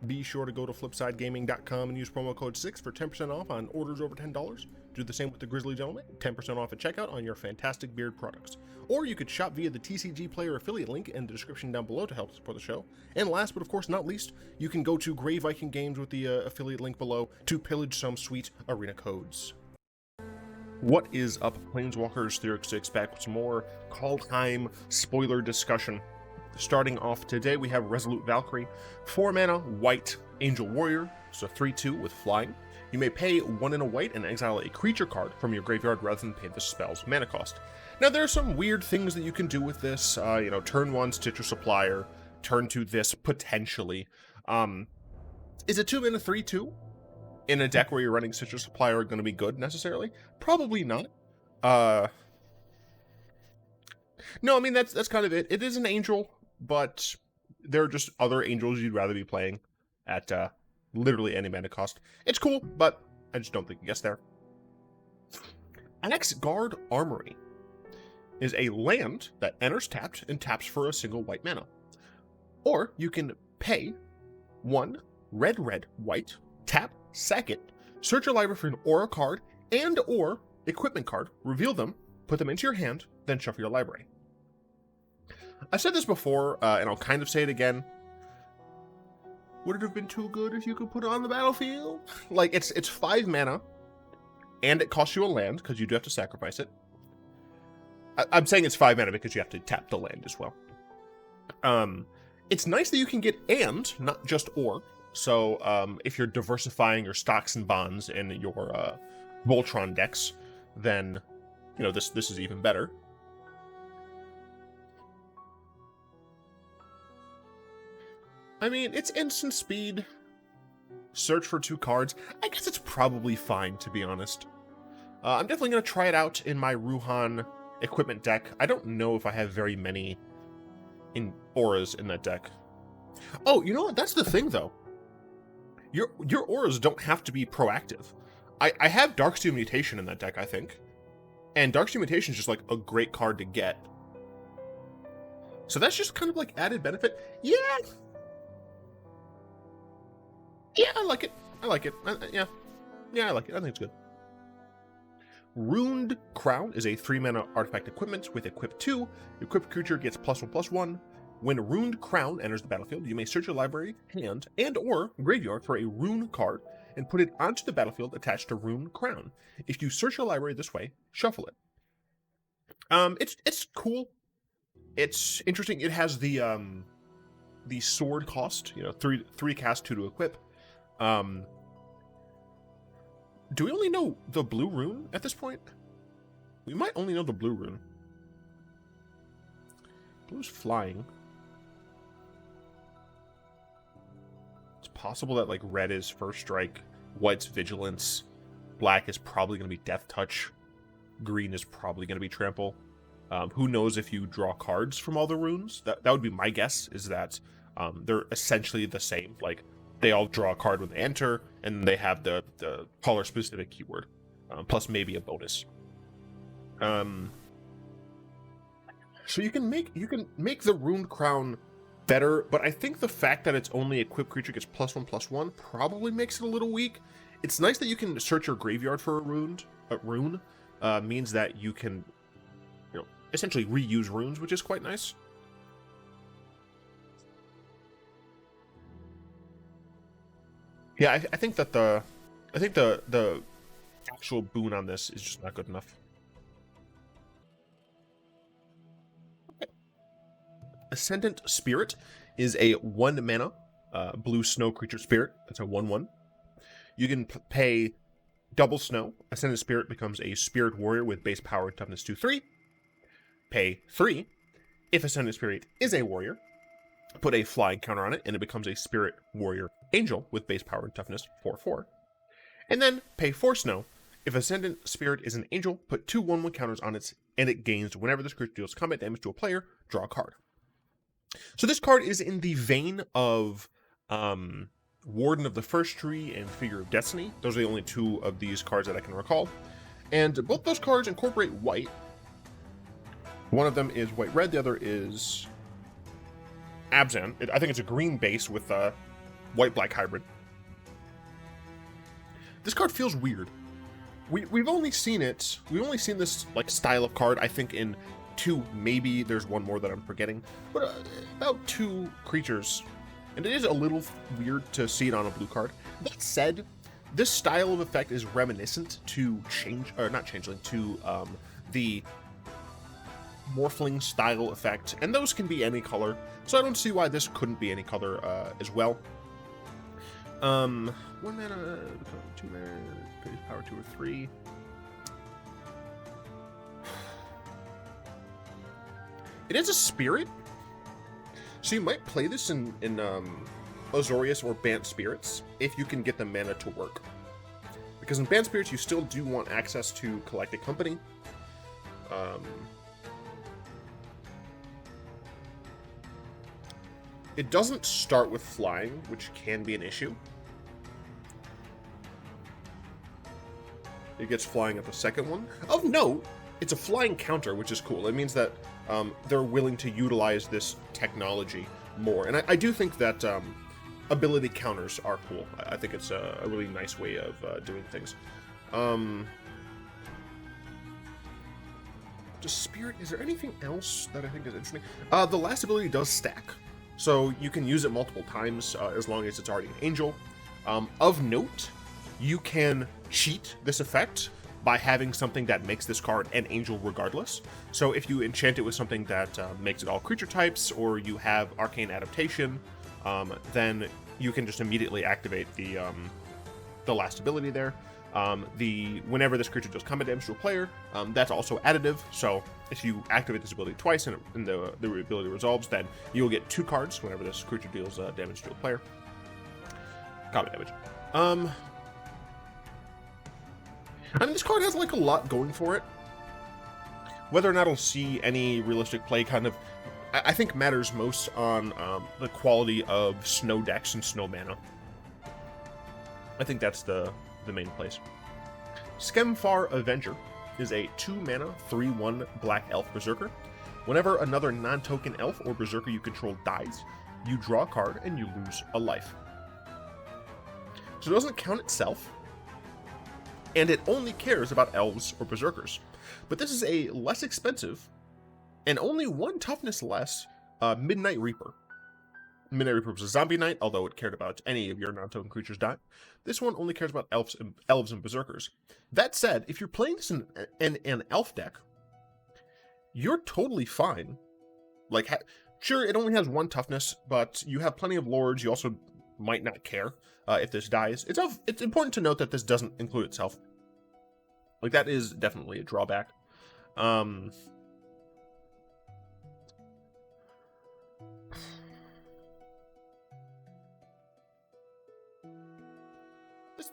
Be sure to go to flipsidegaming.com and use promo code 6 for 10% off on orders over $10. Do the same with the Grizzly Gentleman, 10% off at checkout on your fantastic beard products. Or you could shop via the TCG Player affiliate link in the description down below to help support the show. And last but of course not least, you can go to Grey Viking Games with the affiliate link below to pillage some sweet arena codes. What is up, Planeswalkers? Theorix6 back with some more Kaldheim spoiler discussion. Starting off today, we have Resolute Valkyrie, 4 mana, white, Angel Warrior, so 3/2 with flying. You may pay 1 and a white and exile a creature card from your graveyard rather than pay the spell's mana cost. Now, there are some weird things that you can do with this. Turn 1 Stitcher Supplier, turn 2 this, potentially. Is a 2 mana 3/2 in a deck where you're running Stitcher Supplier going to be good, necessarily? Probably not. No, I mean, that's kind of it. It is an angel, but there are just other angels you'd rather be playing at literally any mana cost. It's cool, but I just don't think it gets there. Annex Guard Armory is a land that enters tapped and taps for a single white mana. Or you can pay 1 red, white, tap, sack it, search your library for an aura card and or equipment card, reveal them, put them into your hand, then shuffle your library. I've said this before, and I'll kind of say it again. Would it have been too good if you could put it on the battlefield? Like, it's 5 mana, and it costs you a land, because you do have to sacrifice it. I'm saying it's 5 mana because you have to tap the land as well. It's nice that you can get and, not just or. So, if you're diversifying your stocks and bonds in your Voltron decks, then, this is even better. I mean, it's instant speed. Search for 2 cards. I guess it's probably fine, to be honest. I'm definitely going to try it out in my Ruhan equipment deck. I don't know if I have very many auras in that deck. Oh, you know what? That's the thing, though. Your auras don't have to be proactive. I have Darksteel Mutation in that deck, I think. And Darksteel Mutation is just, like, a great card to get. So that's just kind of, like, added benefit. Yeah, I like it. I like it. Yeah, I like it. I think it's good. Runeed Crown is a 3 mana artifact equipment with equip 2. Equipped creature gets +1/+1. When Runeed Crown enters the battlefield, you may search your library, hand, and or graveyard for a rune card and put it onto the battlefield attached to Runeed Crown. If you search your library this way, shuffle it. It's cool. It's interesting. It has the sword cost, 3 cast, 2 to equip. Do we only know the blue rune at this point? We might only know the blue rune. Blue's flying. It's possible that, like, red is first strike, white's vigilance, black is probably going to be death touch, green is probably going to be trample. Who knows if you draw cards from all the runes? That would be my guess, is that they're essentially the same. Like, they all draw a card when they enter, and they have the color-specific keyword, plus maybe a bonus. So you can make the Runeed Crown better, but I think the fact that it's only equipped creature gets +1/+1 probably makes it a little weak. It's nice that you can search your graveyard for a rune. Means that you can, essentially reuse runes, which is quite nice. Yeah, I think that the actual boon on this is just not good enough. Okay. Ascendant Spirit is a 1 mana blue snow creature spirit. That's a 1/1. You can pay double snow. Ascendant Spirit becomes a spirit warrior with base power and toughness 2/3. Pay 3. If Ascendant Spirit is a warrior, put a flying counter on it, and it becomes a Spirit Warrior Angel with base power and toughness 4/4. And then pay 4 snow. If Ascendant Spirit is an angel, put 2 1/1 counters on it, and it gains whenever this creature deals combat damage to a player, draw a card. So this card is in the vein of Warden of the First Tree and Figure of Destiny. Those are the only 2 of these cards that I can recall. And both those cards incorporate white. One of them is white-red, the other is Abzan. I think it's a green base with white-black hybrid. This card feels weird. We've only seen it. We've only seen this like style of card, I think, in 2. Maybe there's one more that I'm forgetting, but about 2 creatures, and it is a little weird to see it on a blue card. That said, this style of effect is reminiscent to the Morphling style effect, and those can be any color, so I don't see why this couldn't be any color as well. 1 mana, 2 mana, power 2 or 3. It is a spirit, so you might play this in Azorius or Bant Spirits if you can get the mana to work. Because in Bant Spirits, you still do want access to Collect a Company. It doesn't start with flying, which can be an issue. It gets flying at the second one. Of note, it's a flying counter, which is cool. It means that they're willing to utilize this technology more. And I do think that ability counters are cool. I think it's a really nice way of doing things. Just Spirit, is there anything else that I think is interesting? The last ability does stack. So you can use it multiple times as long as it's already an angel. Of note, you can cheat this effect by having something that makes this card an angel regardless. So if you enchant it with something that makes it all creature types, or you have arcane adaptation, then you can just immediately activate the last ability there. Whenever this creature does combat damage to a player, that's also additive. So if you activate this ability twice and the ability resolves, then you'll get 2 cards whenever this creature deals damage to a player. Combat damage. I mean, this card has like a lot going for it. Whether or not it'll see any realistic play kind of, I think matters most on the quality of snow decks and snow mana. I think that's the main place. Skemfar Avenger is a 2 mana, 3/1 Black Elf Berserker. Whenever another non-token elf or berserker you control dies, you draw a card and you lose a life. So it doesn't count itself, and it only cares about elves or berserkers. But this is a less expensive, and only 1 toughness less, Midnight Reaper. Midnight Reaper was a zombie knight, although it cared about any of your non-token creatures dying. This one only cares about elves and berserkers. That said, if you're playing this in an elf deck, you're totally fine. Like, sure, it only has 1 toughness, but you have plenty of lords. You also might not care if this dies. It's important to note that this doesn't include itself. Like, that is definitely a drawback.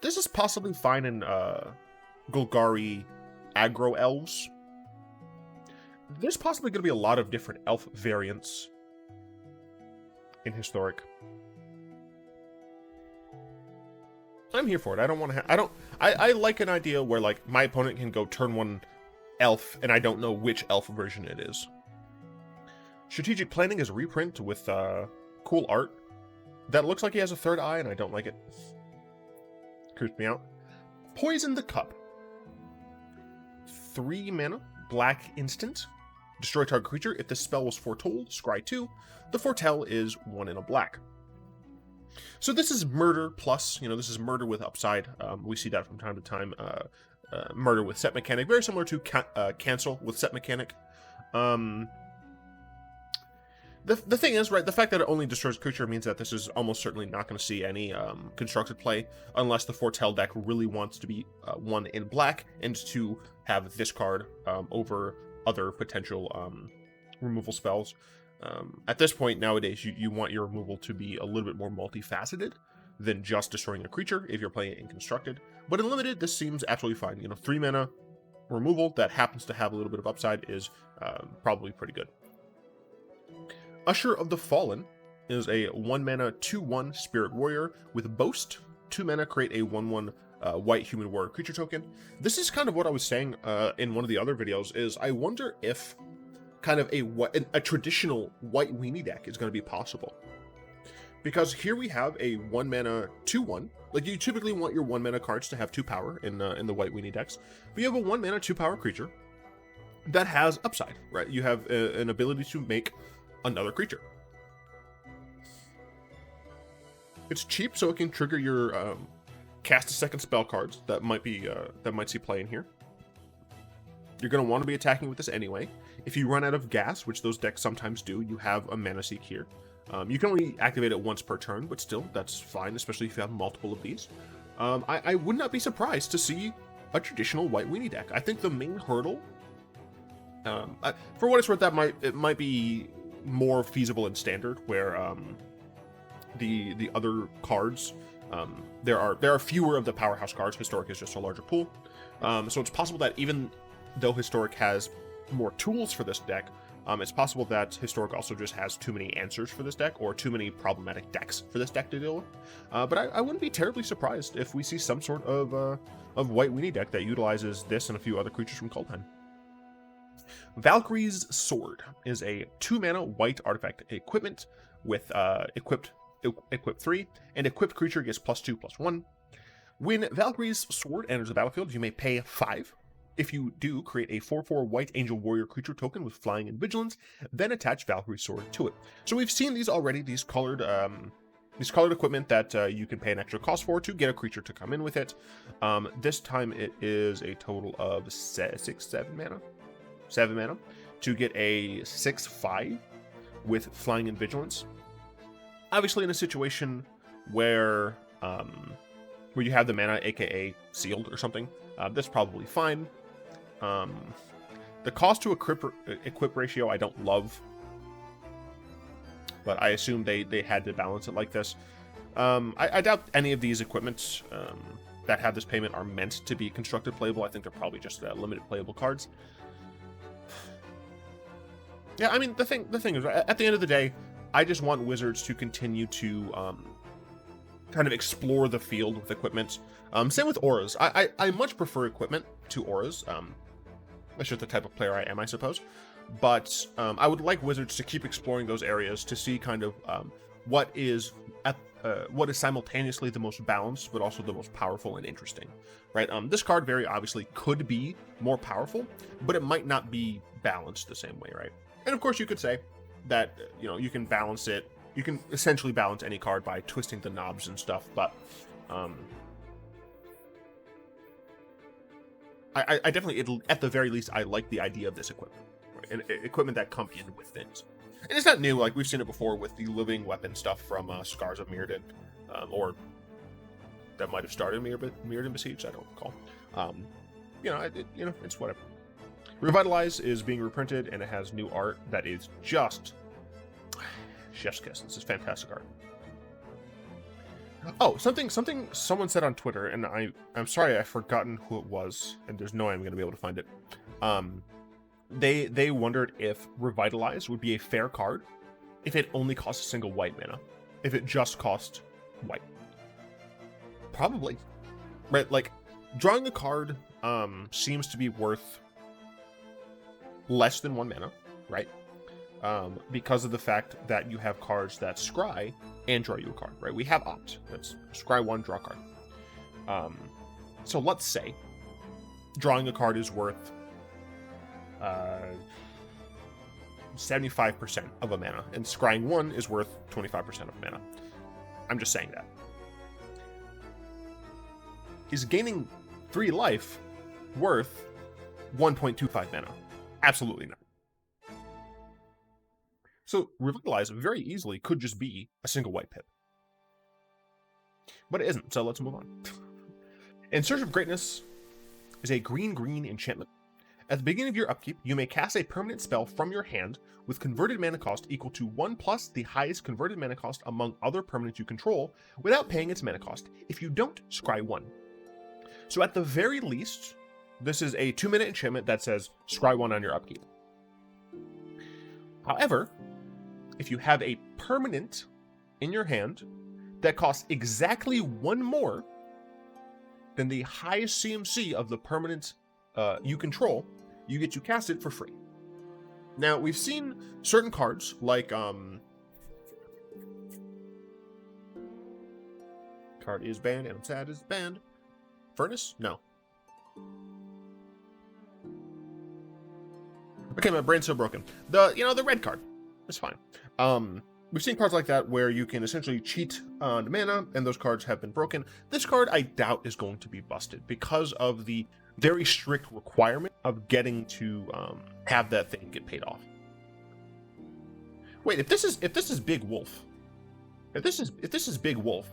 This is possibly fine in Golgari aggro elves. There's possibly going to be a lot of different elf variants in Historic. I'm here for it. I don't want to I like an idea where, like, my opponent can go turn 1 elf and I don't know which elf version it is. Strategic Planning is a reprint with cool art that looks like he has a 3rd eye, and I don't like it. Creeps me out. Poison the Cup. 3 mana, black instant. Destroy target creature. If this spell was foretold, scry 2. The foretell is 1 in a black. So this is murder plus, this is murder with upside. We see that from time to time. Murder with set mechanic, very similar to cancel with set mechanic. The thing is, right, the fact that it only destroys a creature means that this is almost certainly not going to see any constructed play unless the Foretell deck really wants to be 1 in black and to have this card over other potential removal spells. At this point nowadays, you want your removal to be a little bit more multifaceted than just destroying a creature if you're playing it in constructed. But in limited, this seems absolutely fine. 3 mana removal that happens to have a little bit of upside is probably pretty good. Usher of the Fallen is a 1 mana 2/1 Spirit Warrior with Boast. 2 mana, create a 1/1 white human warrior creature token. This is kind of what I was saying in one of the other videos, is I wonder if kind of a traditional white weenie deck is going to be possible. Because here we have a 1 mana 2/1. Like, you typically want your 1 mana cards to have 2 power in the white weenie decks. But you have a 1 mana 2 power creature that has upside, right? You have an ability to make another creature. It's cheap, so it can trigger your cast a second spell cards that might see play in here. You're going to want to be attacking with this anyway. If you run out of gas, which those decks sometimes do, you have a Mana Seek here. You can only activate it once per turn, but still, that's fine, especially if you have multiple of these. I would not be surprised to see a traditional white weenie deck. I think the main hurdle, for what it's worth, it might be more feasible in standard, where the other cards, there are fewer of the powerhouse cards. Historic is just a larger pool, so it's possible that even though Historic has more tools for this deck, it's possible that Historic also just has too many answers for this deck, or too many problematic decks for this deck to deal with. But I wouldn't be terribly surprised if we see some sort of white weenie deck that utilizes this and a few other creatures from Kaldheim. Valkyries Sword is a 2 mana white artifact equipment with equip 3, and equipped creature gets +2/+1. When Valkyries Sword enters the battlefield, you may pay 5. If you do, create a 4/4 white angel warrior creature token with flying and vigilance, then attach Valkyrie Sword to it. So we've seen these already, these colored equipment that you can pay an extra cost for to get a creature to come in with it. This time it is a total of 7 mana to get a 6/5 with flying and vigilance. Obviously, in a situation where you have the mana, aka sealed or something, that's probably fine. The cost to equip ratio I don't love, but I assume they had to balance it like this. I doubt any of these equipments that have this payment are meant to be constructed playable. I think they're probably just limited playable cards. Yeah, I mean, the thing is, at the end of the day, I just want Wizards to continue to kind of explore the field with equipment. Same with auras. I much prefer equipment to auras. That's just the type of player I am, I suppose. But I would like Wizards to keep exploring those areas to see kind of what is simultaneously the most balanced, but also the most powerful and interesting, right? This card very obviously could be more powerful, but it might not be balanced the same way, right? And of course, you could say that you can balance it. You can essentially balance any card by twisting the knobs and stuff, but I definitely, at the very least, I like the idea of this equipment, right? And equipment that come in with things. And it's not new, like we've seen it before with the living weapon stuff from Scars of Mirrodin, or that might have started Mirrodin Besieged, I don't recall. It's whatever. Revitalize is being reprinted, and it has new art that is just chef's kiss. This is fantastic art. Oh, something someone said on Twitter, and I'm sorry I've forgotten who it was, and there's no way I'm going to be able to find it. They wondered if Revitalize would be a fair card if it only cost a single white mana. If it just cost white. Probably. Right, like, drawing a card seems to be worth less than 1 mana, right? Because of the fact that you have cards that scry and draw you a card, right? We have Opt. That's scry 1, draw a card. So let's say drawing a card is worth 75% of a mana, and scrying 1 is worth 25% of mana. I'm just saying that. Is gaining 3 life worth 1.25 mana? Absolutely not. So Revitalize very easily could just be a single white pip. But it isn't, so let's move on. In Search of Greatness is a green enchantment. At the beginning of your upkeep, you may cast a permanent spell from your hand with converted mana cost equal to 1+ the highest converted mana cost among other permanents you control without paying its mana cost. If you don't, scry 1. So at the very least, this is a 2-minute enchantment that says scry 1 on your upkeep. However, if you have a permanent in your hand that costs exactly 1 more than the highest CMC of the permanent you control, you get to cast it for free. Now, we've seen certain cards like card is banned, and I'm sad it's banned. Furnace? No. Okay, my brain's so broken. The red card. It's fine. We've seen cards like that where you can essentially cheat on mana, and those cards have been broken. This card, I doubt, is going to be busted because of the very strict requirement of getting to have that thing get paid off. Wait, if this is Big Wolf, if this is Big Wolf,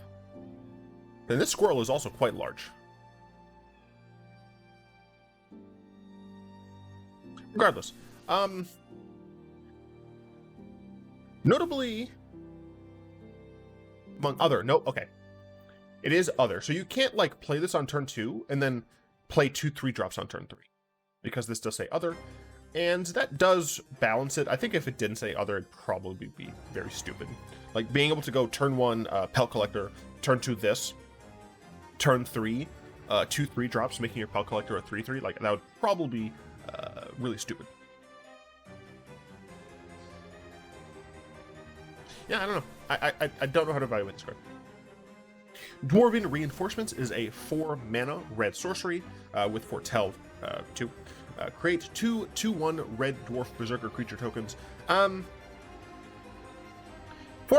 then this squirrel is also quite large. Regardless, notably, among other, no, okay, it is other. So you can't like play this on turn 2 and then play 2 3-drops on turn 3, because this does say other, and that does balance it. I think if it didn't say other, it'd probably be very stupid. Like being able to go turn 1 Pelt Collector, turn 2 this, turn 3 2 3-drops, making your Pelt Collector a 3/3. Like that would probably be really stupid. Yeah, I don't know. I don't know how to evaluate this card. Dwarven Reinforcements is a 4-mana red sorcery with Foretell 2. Create 2 2/1 red dwarf berserker creature tokens. 4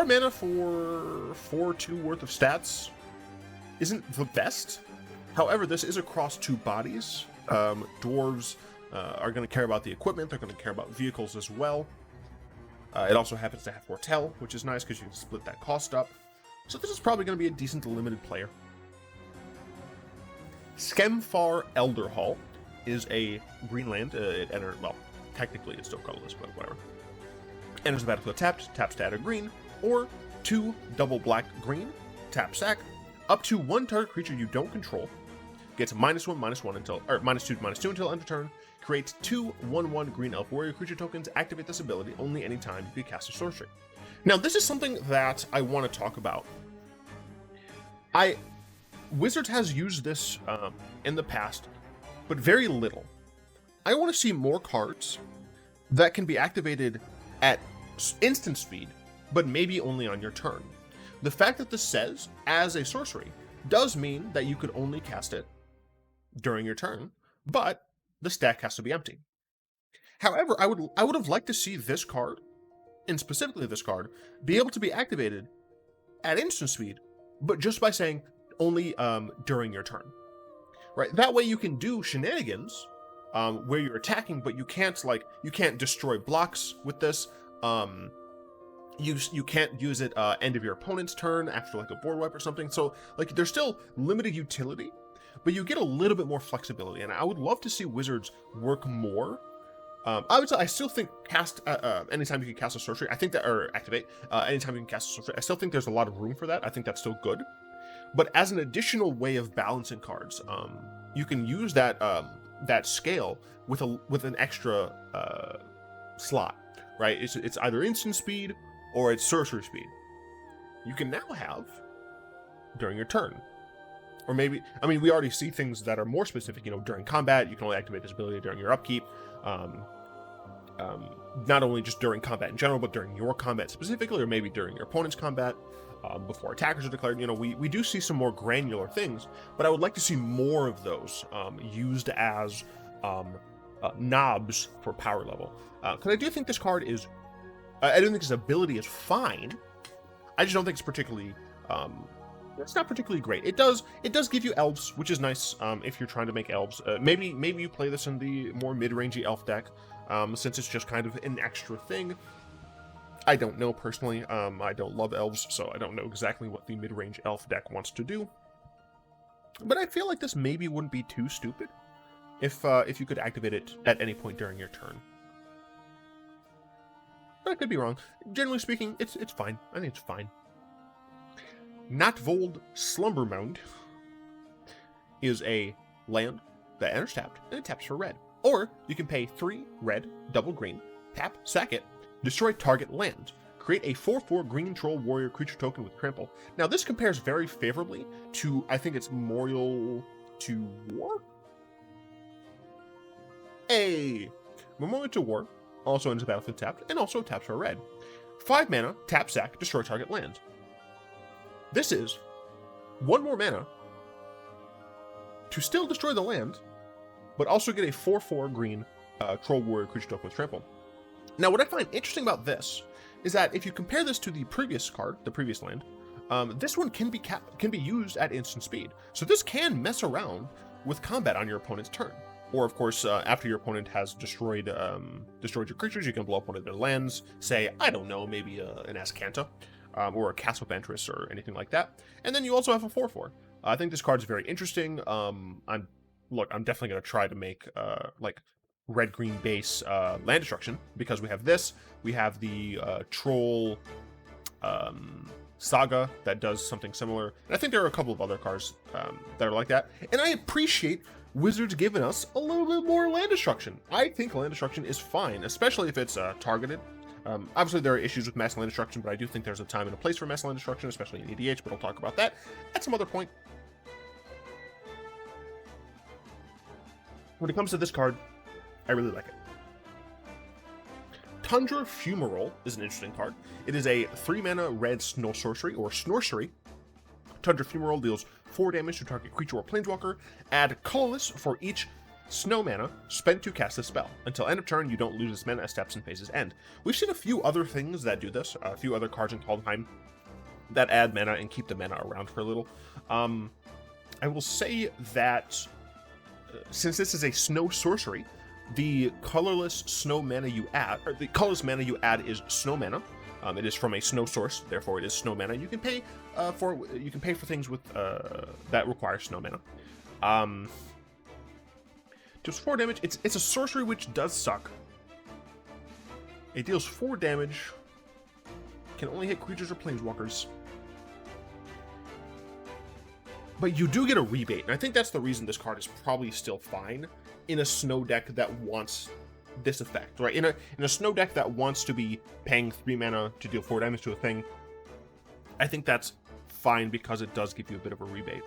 mana for 4/2 worth of stats isn't the best. However, this is across 2 bodies. Dwarves are going to care about the equipment. They're going to care about vehicles as well. It also happens to have Foretell, which is nice because you can split that cost up. So this is probably going to be a decent limited player. Skemfar Elderhall is a green land. It enters, well, technically it's still colorless, but whatever. Enters the battlefield tapped, taps to add a green, or 2 double black green, tap sack, up to 1 target creature you don't control, gets -1/-1 until, or -2/-2 until end of turn. Create 2 1/1 green elf warrior creature tokens. Activate this ability only anytime you can cast a sorcery. Now, this is something that I want to talk about. Wizards has used this in the past, but very little. I want to see more cards that can be activated at instant speed, but maybe only on your turn. The fact that this says as a sorcery does mean that you could only cast it during your turn, but the stack has to be empty. However, I would have liked to see this card, and specifically this card, be able to be activated at instant speed, but just by saying only during your turn. Right? That way you can do shenanigans where you're attacking, but you can't destroy blocks with this. You can't use it end of your opponent's turn after like a board wipe or something. So like there's still limited utility, but you get a little bit more flexibility, and I would love to see Wizards work more. I still think cast anytime you can cast a sorcery. I think that, or activate anytime you can cast a sorcery. I still think there's a lot of room for that. I think that's still good. But as an additional way of balancing cards, you can use that that scale with an extra slot, right? It's either instant speed or it's sorcery speed. You can now have during your turn. Or maybe, I mean, we already see things that are more specific, during combat, you can only activate this ability during your upkeep. Not only just during combat in general, but during your combat specifically, or maybe during your opponent's combat, before attackers are declared. We do see some more granular things, but I would like to see more of those used as knobs for power level. Because I do think this card is, I don't think his ability is fine. I just don't think it's particularly, it's not particularly great. It does give you elves, which is nice if you're trying to make elves. Maybe you play this in the more mid-rangey elf deck, since it's just kind of an extra thing. I don't know personally. I don't love elves, so I don't know exactly what the mid-range elf deck wants to do. But I feel like this maybe wouldn't be too stupid if you could activate it at any point during your turn. But I could be wrong. Generally speaking, it's fine. I think it's fine. Natvold Slumbermound is a land that enters tapped, and it taps for red. Or you can pay 3 red, double green, tap, sack it, destroy target land. Create a 4/4 green troll warrior creature token with trample. Now this compares very favorably to, I think it's Memorial to War? Memorial to War also enters the battlefield tapped, and also taps for red. 5 mana, tap, sack, destroy target land. This is 1 more mana to still destroy the land, but also get a 4/4 green Troll Warrior creature token with trample. Now, what I find interesting about this is that if you compare this to the previous card, the previous land, this one can be used at instant speed. So this can mess around with combat on your opponent's turn. Or, of course, after your opponent has destroyed your creatures, you can blow up one of their lands. Say, I don't know, maybe an Ascanta, or a Castle Ventress, or anything like that. And then you also have a 4/4. I think this card is very interesting. I'm definitely going to try to make like red-green base land destruction, because we have this. We have the Troll Saga that does something similar. And I think there are a couple of other cards that are like that. And I appreciate Wizards giving us a little bit more land destruction. I think land destruction is fine, especially if it's targeted. Obviously, there are issues with mass land destruction, but I do think there's a time and a place for mass land destruction, especially in EDH, but I'll talk about that at some other point. When it comes to this card, I really like it. Tundra Fumarole is an interesting card. It is a 3-mana red snow sorcery, or Snorcery. Tundra Fumarole deals 4 damage to target creature or planeswalker. Add colorless for each snow mana spent to cast this spell. Until end of turn, you don't lose this mana as steps and phases end. We've seen a few other things that do this, a few other cards in Kaldheim that add mana and keep the mana around for a little. I will say that since this is a snow sorcery, the colorless snow mana you add, or the colorless mana you add, is snow mana. It is from a snow source, therefore it is snow mana. You can pay for things with that require snow mana. Deals 4 damage. It's a sorcery which does suck. It deals 4 damage. Can only hit creatures or planeswalkers. But you do get a rebate, and I think that's the reason this card is probably still fine in a snow deck that wants this effect, right? In a snow deck that wants to be paying 3 mana to deal 4 damage to a thing, I think that's fine because it does give you a bit of a rebate.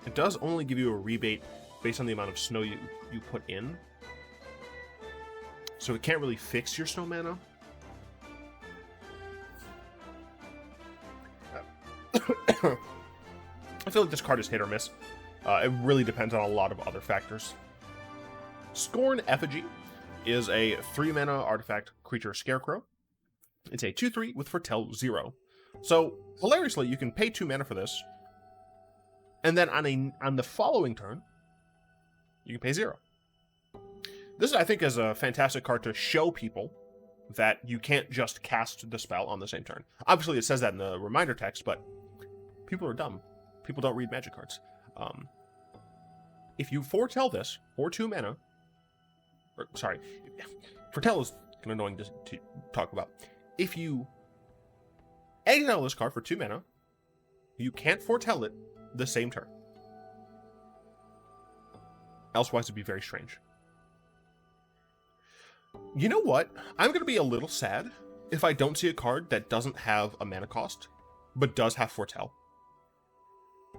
It does only give you a rebate based on the amount of snow you put in. So it can't really fix your snow mana. I feel like this card is hit or miss. It really depends on a lot of other factors. Scorn Effigy is a 3-mana artifact creature scarecrow. It's a 2/3 with Foretell 0. So, hilariously, you can pay 2 mana for this, and then on the following turn, you can pay 0. This, I think, is a fantastic card to show people that you can't just cast the spell on the same turn. Obviously, it says that in the reminder text, but people are dumb. People don't read Magic cards. If you foretell this for 2 mana, foretell is kind of annoying to talk about. If you exile this card for 2 mana, you can't foretell it the same turn. Elsewise, it'd be very strange. You know what? I'm going to be a little sad if I don't see a card that doesn't have a mana cost, but does have foretell.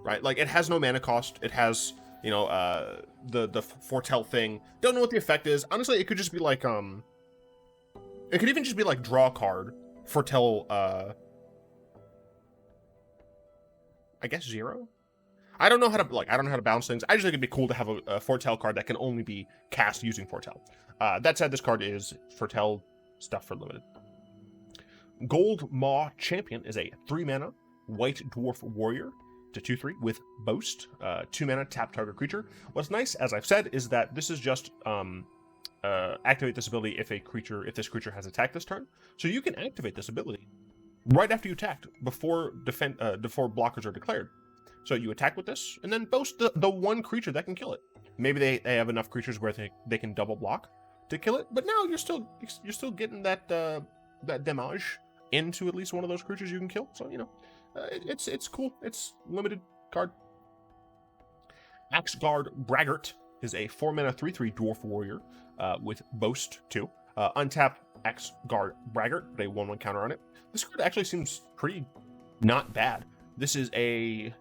Right? Like, it has no mana cost. It has, the foretell thing. Don't know what the effect is. Honestly, it could just be like, it could even just be like draw a card, foretell, I guess 0? I don't know how to balance things. I just think it'd be cool to have a foretell card that can only be cast using foretell. That said, this card is foretell stuff for limited. Gold Maw Champion is a 3-mana white dwarf warrior to 2/3 with Boast. 2 mana, tap target creature. What's nice, as I've said, is that this is just activate this ability if this creature has attacked this turn. So you can activate this ability right after you attacked, before blockers are declared. So you attack with this, and then boast the one creature that can kill it. Maybe they have enough creatures where they can double block to kill it, but now you're still getting that damage into at least one of those creatures you can kill. So it's cool. It's limited card. Guard Bragggart is a 4-mana 3/3 dwarf warrior with Boast 2. Untap Guard Bragggart, put a 1/1 counter on it. This card actually seems pretty not bad. This is a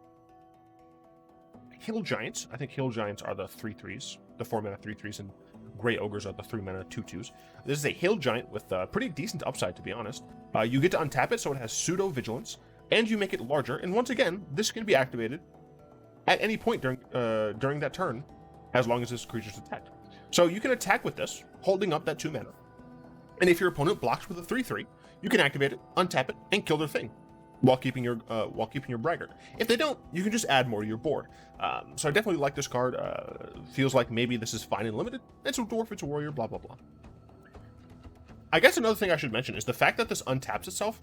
Hill Giants. I think Hill Giants are the 3/3s, the 4-mana 3/3s, and Grey Ogres are the 3-mana 2/2s. This is a Hill Giant with pretty decent upside, to be honest. You get to untap it, so it has Pseudo Vigilance. and you make it larger. And once again, this can be activated at any point during that turn, as long as this creature's attacked. So you can attack with this, holding up that 2 mana. And if your opponent blocks with a 3/3, you can activate it, untap it, and kill their thing, while keeping your Bragggart. If they don't, you can just add more to your board. So I definitely like this card. Feels like maybe this is fine and limited. It's a dwarf, it's a warrior, blah blah blah. I guess another thing I should mention is the fact that this untaps itself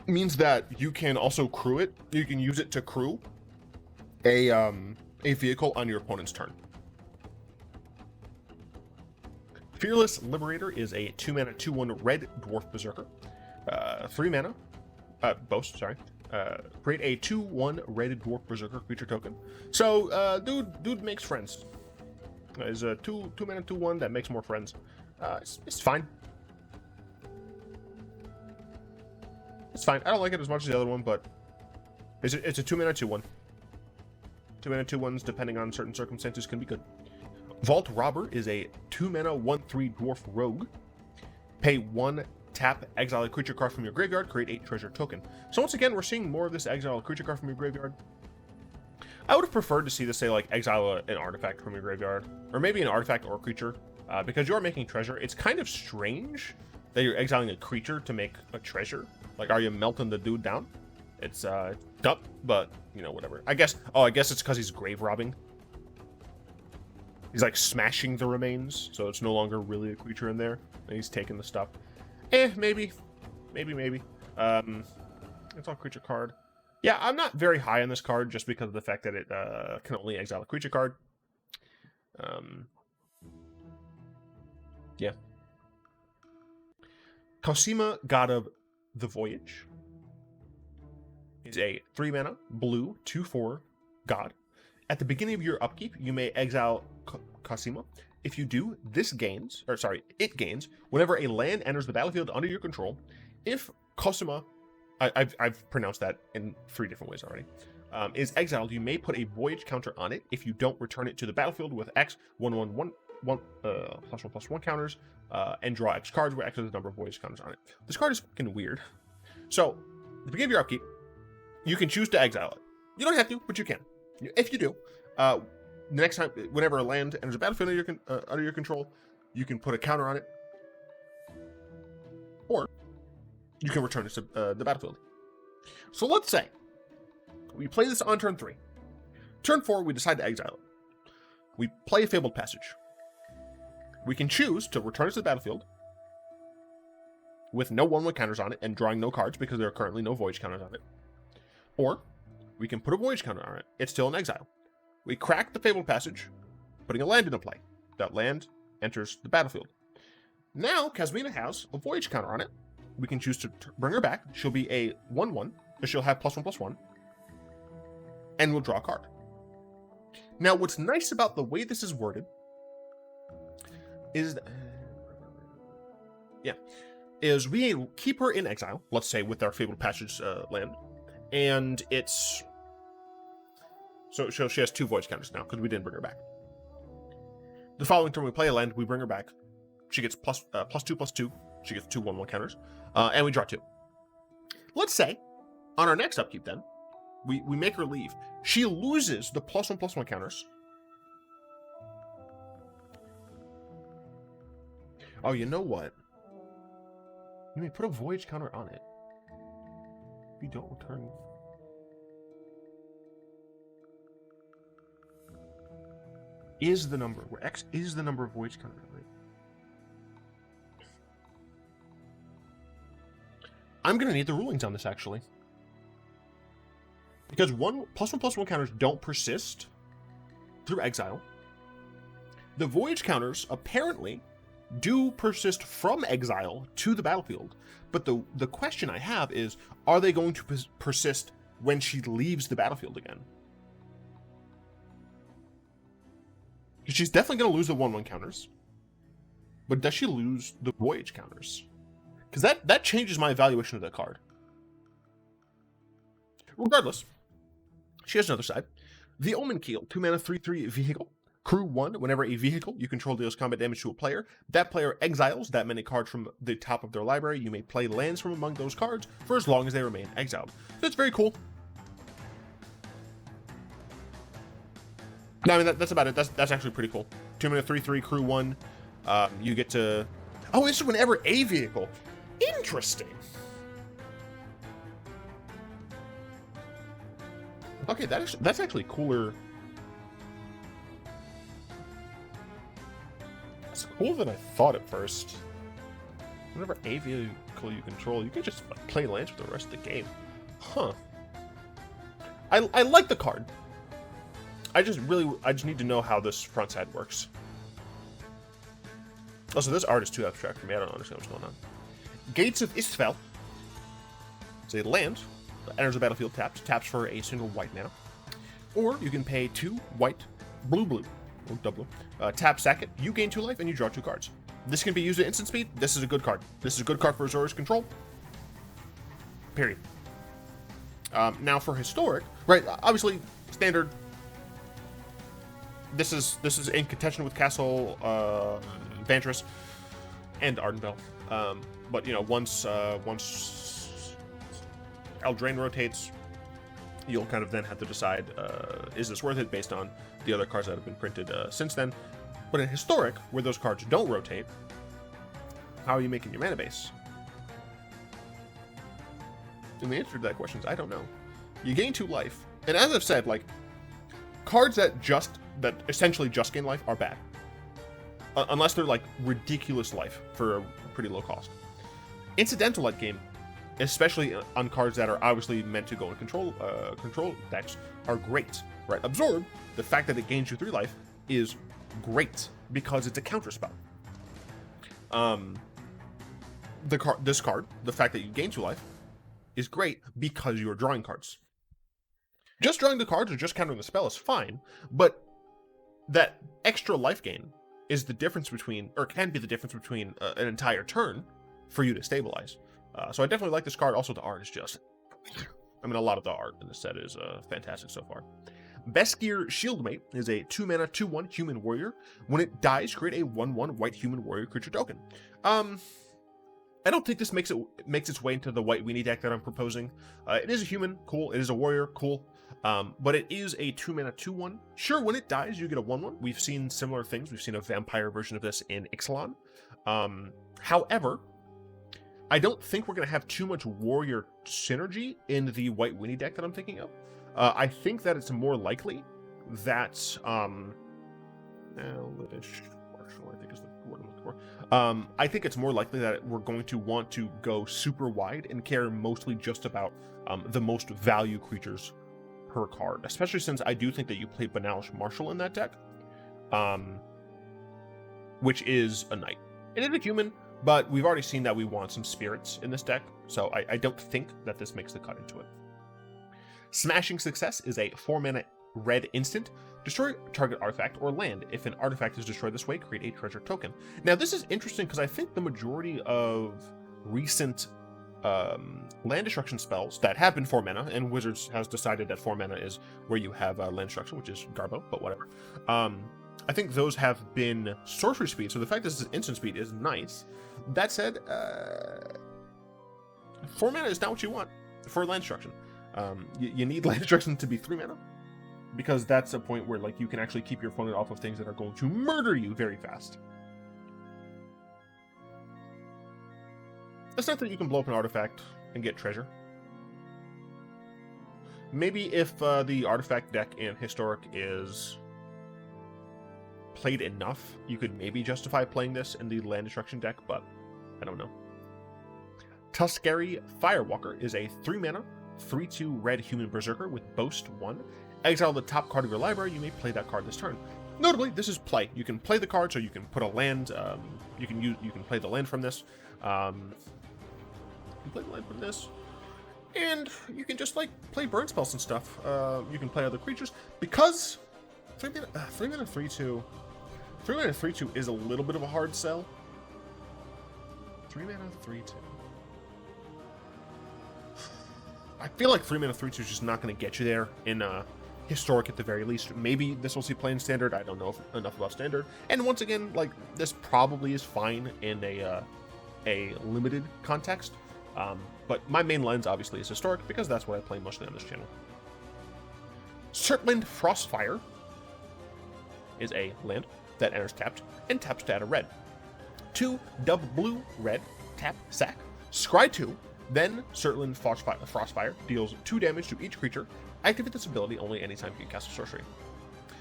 means that you can also crew it. You can use it to crew a vehicle on your opponent's turn. Fearless Liberator is a 2 mana 2/1 red dwarf berserker. 3 mana. Boast, sorry. Create a 2/1 red dwarf berserker creature token. So, dude makes friends. Is a 2 mana 2/1 that makes more friends. It's fine. It's fine. I don't like it as much as the other one, but it's a 2 mana 2/1. 2 mana 2/1s, depending on certain circumstances, can be good. Vault Robber is a 2 mana 1/3 dwarf rogue. Pay 1, tap, exile a creature card from your graveyard, create a treasure token. So once again, we're seeing more of this exile a creature card from your graveyard. I would have preferred to see this say like exile an artifact from your graveyard, or maybe an artifact or creature, because you are making treasure. It's kind of strange that you're exiling a creature to make a treasure. Like, are you melting the dude down? It's dumb, but you know, whatever. I guess it's because he's grave robbing. He's like smashing the remains, so it's no longer really a creature in there, and he's taking the stuff. Maybe. It's all creature card. Yeah, I'm not very high on this card just because of the fact that it can only exile a creature card. Yeah. Cosima, God of the Voyage, is a 3 mana blue 2/4 god. At the beginning of your upkeep, you may exile Cosima. If you do, it gains whenever a land enters the battlefield under your control. If Cosima, I've pronounced that in 3 different ways already, is exiled, you may put a voyage counter on it if you don't return it to the battlefield with X 1/1/1 +1/+1 counters, and draw X cards where X is the number of voyage counters on it. This card is fucking weird. So, at the beginning of your upkeep, you can choose to exile it. You don't have to, but you can. If you do, the next time, whenever a land enters a battlefield under your control, you can put a counter on it, or you can return it to the battlefield. So let's say we play this on turn 3. Turn 4, we decide to exile it. We play a Fabled Passage. We can choose to return it to the battlefield with no 1/1 counters on it and drawing no cards because there are currently no voyage counters on it. Or we can put a voyage counter on it. It's still in exile. We crack the Fabled Passage, putting a land into play. That land enters the battlefield. Now, Kasmina has a voyage counter on it. We can choose to bring her back. She'll be a 1/1, but she'll have +1/+1, and we'll draw a card. Now, what's nice about the way this is worded is, we keep her in exile, let's say with our Fabled Passage land, and it's... So she has 2 voyage counters now, because we didn't bring her back. The following turn we play a land, we bring her back. She gets +2/+2. She gets 2 1/1 counters, and we draw 2. Let's say, on our next upkeep then, we make her leave. She loses the +1/+1 counters. Oh, you know what? You may put a voyage counter on it. If you don't return... is the number, where X is the number of voyage counters, right? I'm going to need the rulings on this, actually. Because +1/+1 counters don't persist through exile. The voyage counters apparently do persist from exile to the battlefield. But the question I have is, are they going to persist when she leaves the battlefield again? She's definitely going to lose the 1/1 counters. But does she lose the voyage counters? Because that changes my evaluation of that card. Regardless, she has another side. The Almond Keel, 2 mana 3/3 vehicle. Crew 1, whenever a vehicle you control deals combat damage to a player, that player exiles that many cards from the top of their library. You may play lands from among those cards for as long as they remain exiled. That's very cool. No, I mean, that's about it. That's actually pretty cool. 2 mana 3/3, Crew 1. You get to... Oh, this is whenever a vehicle. Interesting. Okay, that's actually cooler. It's cooler than I thought at first. Whenever a vehicle you control, you can just play lands for the rest of the game. Huh. I like the card. I just need to know how this front side works. Also, this art is too abstract for me. I don't understand what's going on. Gates of Istval. It's a land that enters the battlefield taps for a single white mana. Or you can pay 2 white, blue, or double. Tap, sack it, you gain 2 life, and you draw 2 cards. This can be used at instant speed. This is a good card. This is a good card for Azorius control. Period. Now for historic, right? Obviously, standard. This is in contention with Castle Vantress and Ardenvale. But you know, once Eldraine rotates, you'll kind of then have to decide, is this worth it based on the other cards that have been printed since then. But in historic, where those cards don't rotate, how are you making your mana base? And the answer to that question is, I don't know. You gain 2 life, and as I've said, like, cards that essentially just gain life are bad. Unless they're like ridiculous life for a pretty low cost. Incidental late game, especially on cards that are obviously meant to go in control decks, are great, right? Absorb, the fact that it gains you 3 life, is great because it's a counter spell. This card, the fact that you gain 2 life, is great because you are drawing cards. Just drawing the cards or just countering the spell is fine, but that extra life gain is the difference between, or can be the difference between an entire turn for you to stabilize. So I definitely like this card. Also, the art is just, I mean, a lot of the art in the set is fantastic so far. Beskir Shieldmate is a 2 mana 2/1 human warrior. When it dies, create a 1/1 white human warrior creature token. I don't think this makes its way into the white weenie deck that I'm proposing. It is a human, cool. It is a warrior, cool. But it is a 2 mana 2/1. Sure, when it dies, you get a 1/1. We've seen similar things. We've seen a vampire version of this in Ixalan. However, I don't think we're going to have too much warrior synergy in the white weenie deck that I'm thinking of. I think that it's more likely that Marshall, I think is the word I'm looking for. I think it's more likely that we're going to want to go super wide and care mostly just about the most value creatures per card, especially since I do think that you play Banalish Marshal in that deck, which is a knight. It is a human, but we've already seen that we want some spirits in this deck, so I don't think that this makes the cut into it. Smashing Success is a 4 mana red instant. Destroy target artifact or land. If an artifact is destroyed this way, create a treasure token. Now this is interesting because I think the majority of recent land destruction spells that have been 4 mana, and Wizards has decided that 4 mana is where you have land destruction, which is Garbo, but whatever. I think those have been sorcery speed, so the fact that this is instant speed is nice. That said, 4 mana is not what you want for land destruction. You need land destruction to be 3 mana, because that's a point where like you can actually keep your opponent off of things that are going to murder you very fast. It's not that you can blow up an artifact and get treasure. Maybe if the artifact deck in Historic is played enough, you could maybe justify playing this in the land destruction deck, but I don't know. Tuskeri Firewalker is a 3 mana 3/2 red human berserker with Boast 1. Exile the top card of your library. You may play that card this turn. Notably, this is play. You can play the card, so you can put a land. You can play the land from this. You can play the land from this, and you can just like play burn spells and stuff. You can play other creatures because 3 mana 3/2. 3 mana 3/2 is a little bit of a hard sell. 3 mana 3/2. I feel like 3 mana 3/2 is just not going to get you there in historic at the very least. Maybe this will see play in standard. I don't know enough about standard. And once again, like, this probably is fine in a limited context. But my main lens obviously is historic because that's what I play mostly on this channel. Surtland Frostfire is a land that enters tapped and taps to add a red. 2 dub blue red, tap, sack, scry 2, then Surtland Frostfire deals 2 damage to each creature. Activate this ability only anytime you cast a sorcery.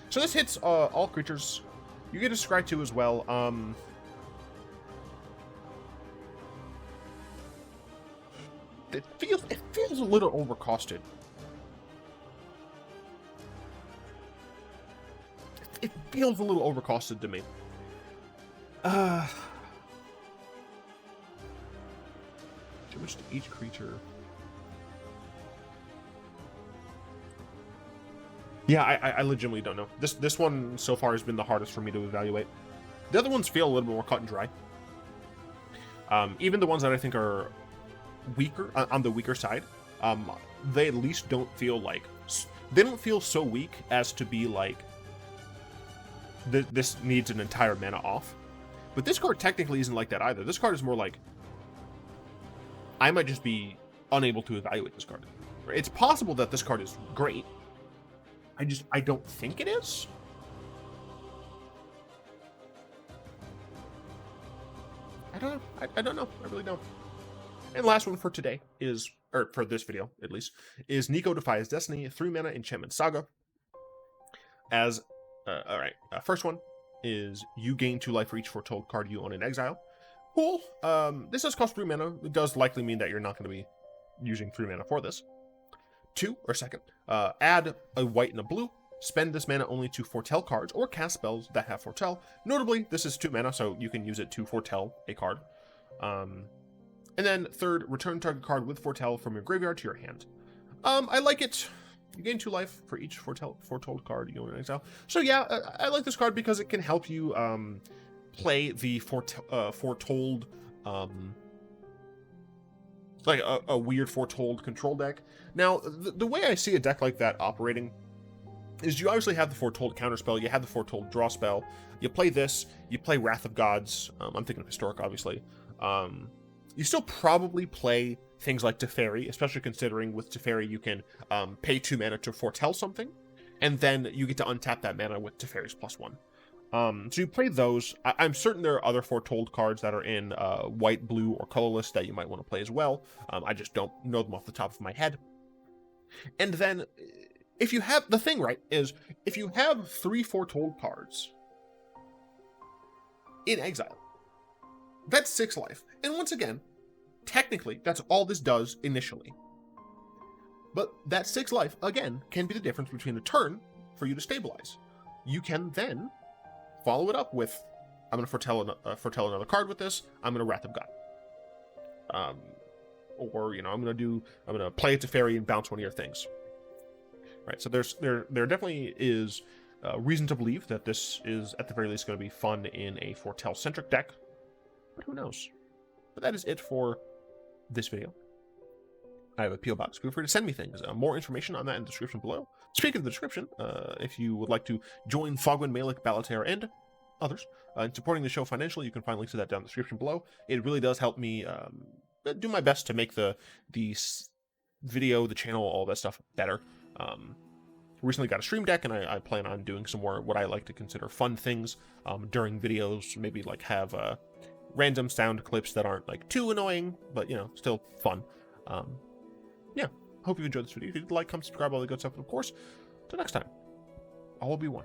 So this hits all creatures. You get a scry 2 as well. It feels a little overcosted. It feels a little overcosted to me. Too much to each creature. Yeah, I legitimately don't know. This one so far has been the hardest for me to evaluate. The other ones feel a little bit more cut and dry. Even the ones that I think are weaker, on the weaker side, they at least don't feel like... They don't feel so weak as to be like... This needs an entire mana off. But this card technically isn't like that either. This card is more like... I might just be unable to evaluate this card. It's possible that this card is great. I don't think it is. I don't know. I don't know. I really don't. And last one for today is, or for this video at least, is Nico Defies Destiny, 3 mana Enchantment Saga. As, alright, first one is you gain 2 life for each foretold card you own in exile. Cool. This does cost 3 mana. It does likely mean that you're not going to be using 3 mana for this. 2, or second, add a white and a blue. Spend this mana only to foretell cards or cast spells that have foretell. Notably, this is 2 mana, so you can use it to foretell a card. And then third, return target card with foretell from your graveyard to your hand. I like it. You gain 2 life for each foretold card you own in exile. So yeah, I like this card because it can help you play the foretold, like a weird foretold control deck. Now, the way I see a deck like that operating is you obviously have the foretold counterspell, you have the foretold draw spell, you play this, you play Wrath of Gods, I'm thinking of historic obviously. You still probably play things like Teferi, especially considering with Teferi you can pay 2 mana to foretell something, and then you get to untap that mana with Teferi's +1. So you play those. I'm certain there are other foretold cards that are in white, blue, or colorless that you might want to play as well. I just don't know them off the top of my head. And then, if you have, the thing, right, is if you have 3 foretold cards in exile, that's 6 life. And once again, technically, that's all this does initially. But that 6 life, again, can be the difference between a turn for you to stabilize. You can then follow it up with, I'm going to foretell another card with this, I'm going to Wrath of God. Or, you know, I'm going to play it to Teferi and bounce one of your things. Right, so there definitely is reason to believe that this is, at the very least, going to be fun in a foretell-centric deck. But who knows? But that is it for this video. I have a P.O. box. Feel free to send me things. More information on that in the description below. Speaking of the description, if you would like to join Fogwin, Malik, Balater, and others in supporting the show financially, you can find links to that down in the description below. It really does help me do my best to make the video, the channel, all that stuff better. Recently got a stream deck, and I plan on doing some more what I like to consider fun things during videos. Maybe like have random sound clips that aren't like too annoying, but you know, still fun. Yeah, hope you enjoyed this video. If you did, like, comment, subscribe, all the good stuff, and of course, till next time, all will be one.